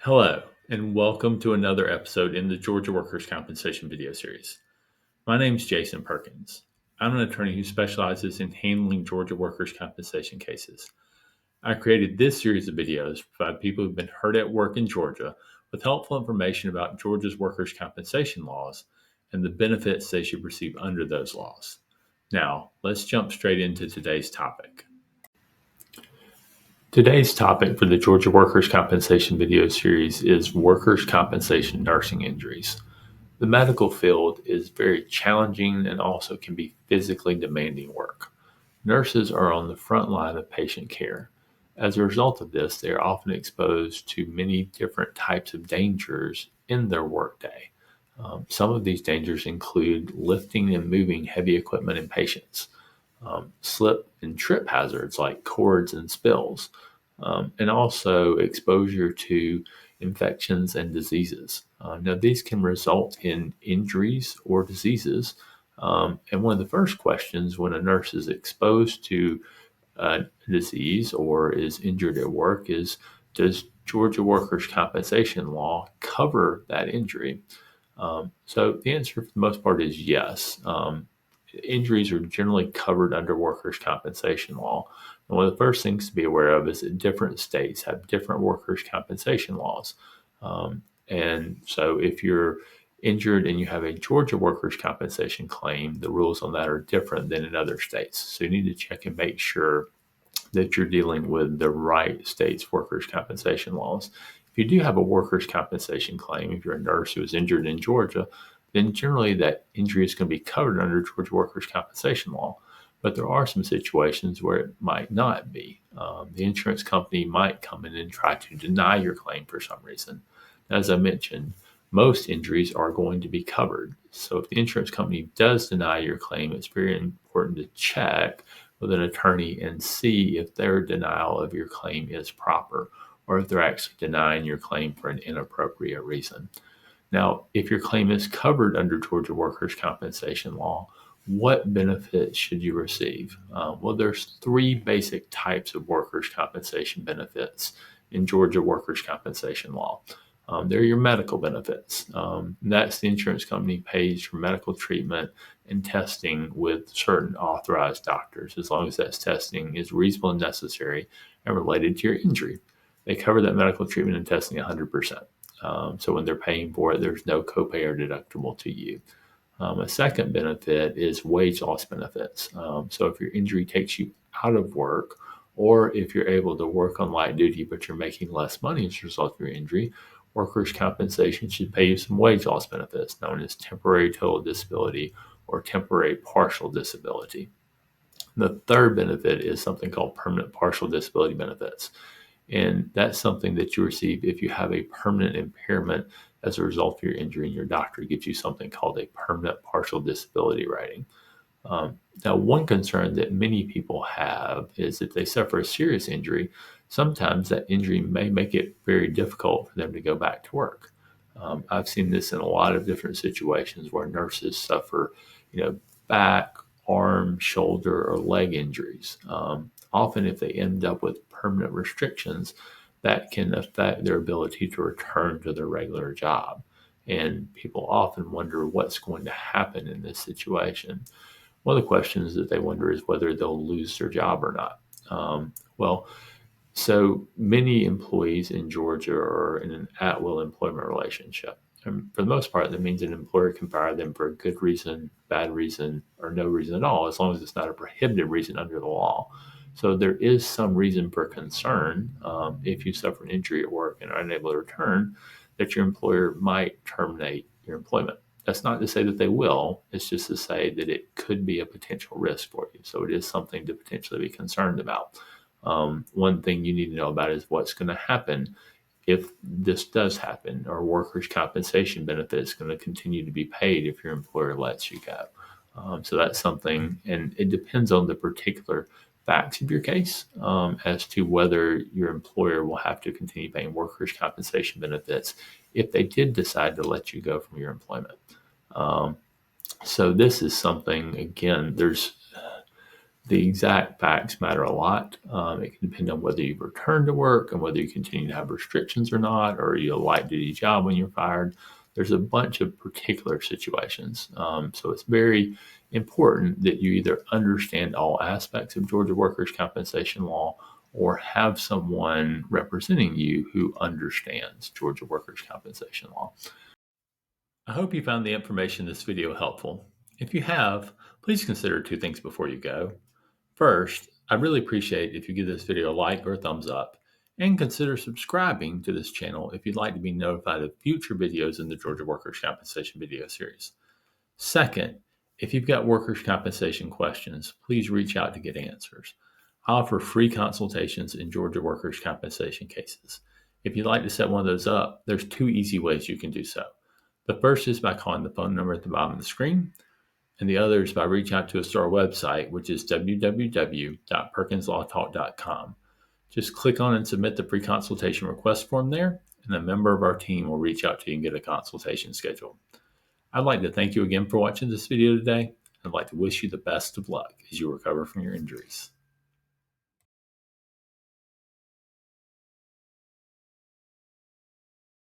Hello, and welcome to another episode in the Georgia Workers' Compensation video series. My name is Jason Perkins. I'm an attorney who specializes in handling Georgia workers' compensation cases. I created this series of videos to provide people who've been hurt at work in Georgia with helpful information about Georgia's workers' compensation laws and the benefits they should receive under those laws. Now, let's jump straight into today's topic. Today's topic for the Georgia Workers' Compensation video series is workers' compensation nursing injuries. The medical field is very challenging and also can be physically demanding work. Nurses are on the front line of patient care. As a result of this, they are often exposed to many different types of dangers in their workday. Some of these dangers include lifting and moving heavy equipment in patients, slip and trip hazards like cords and spills, and also exposure to infections and diseases. Now, these can result in injuries or diseases. And one of the first questions when a nurse is exposed to a disease or is injured at work is, does Georgia workers' compensation law cover that injury? So the answer for the most part is yes. Injuries are generally covered under workers' compensation law. And one of the first things to be aware of is that different states have different workers' compensation laws. And so if you're injured and you have a Georgia workers' compensation claim, the rules on that are different than in other states. So you need to check and make sure that you're dealing with the right state's workers' compensation laws. If you do have a workers' compensation claim, if you're a nurse who is injured in Georgia, then generally that injury is going to be covered under Georgia workers' compensation law. But there are some situations where it might not be. The insurance company might come in and try to deny your claim for some reason. As I mentioned, most injuries are going to be covered. So if the insurance company does deny your claim, it's very important to check with an attorney and see if their denial of your claim is proper or if they're actually denying your claim for an inappropriate reason. Now, if your claim is covered under Georgia workers' compensation law, what benefits should you receive? Well, there's three basic types of workers' compensation benefits in Georgia workers' compensation law. They're your medical benefits. That's the insurance company pays for medical treatment and testing with certain authorized doctors, as long as that testing is reasonable and necessary and related to your injury. They cover that medical treatment and testing 100%. So when they're paying for it, there's no copay or deductible to you. A second benefit is wage loss benefits. So if your injury takes you out of work, or if you're able to work on light duty but you're making less money as a result of your injury, workers' compensation should pay you some wage loss benefits known as temporary total disability or temporary partial disability. The third benefit is something called permanent partial disability benefits. And that's something that you receive if you have a permanent impairment as a result of your injury, and your doctor gives you something called a permanent partial disability rating. Now, one concern that many people have is if they suffer a serious injury, sometimes that injury may make it very difficult for them to go back to work. I've seen this in a lot of different situations where nurses suffer, back, arm, shoulder, or leg injuries. Often, if they end up with permanent restrictions, that can affect their ability to return to their regular job. And people often wonder what's going to happen in this situation. One of the questions that they wonder is whether they'll lose their job or not. Well, so many employees in Georgia are in an at-will employment relationship. And for the most part, that means an employer can fire them for a good reason, bad reason, or no reason at all, as long as it's not a prohibited reason under the law. So there is some reason for concern if you suffer an injury at work and are unable to return, that your employer might terminate your employment. That's not to say that they will. It's just to say that it could be a potential risk for you. So it is something to potentially be concerned about. One thing you need to know about is what's going to happen if this does happen. Are workers' compensation benefits going to continue to be paid if your employer lets you go? So that's something, and it depends on the particular facts of your case as to whether your employer will have to continue paying workers' compensation benefits if they did decide to let you go from your employment. So this is something, again, The exact facts matter a lot. It can depend on whether you've returned to work and whether you continue to have restrictions or not, or you a light duty job when you're fired. There's a bunch of particular situations. So it's very important that you either understand all aspects of Georgia workers' compensation law or have someone representing you who understands Georgia workers' compensation law. I hope you found the information in this video helpful. If you have, please consider two things before you go. First, I really appreciate if you give this video a like or a thumbs up, and consider subscribing to this channel if you'd like to be notified of future videos in the Georgia Workers' Compensation video series. Second, if you've got workers' compensation questions, please reach out to get answers. I offer free consultations in Georgia workers' compensation cases. If you'd like to set one of those up, there's two easy ways you can do so. The first is by calling the phone number at the bottom of the screen, and the other is by reaching out to us to our website, which is www.perkinslawtalk.com. Just click on and submit the pre-consultation request form there, and a member of our team will reach out to you and get a consultation scheduled. I'd like to thank you again for watching this video today. I'd like to wish you the best of luck as you recover from your injuries.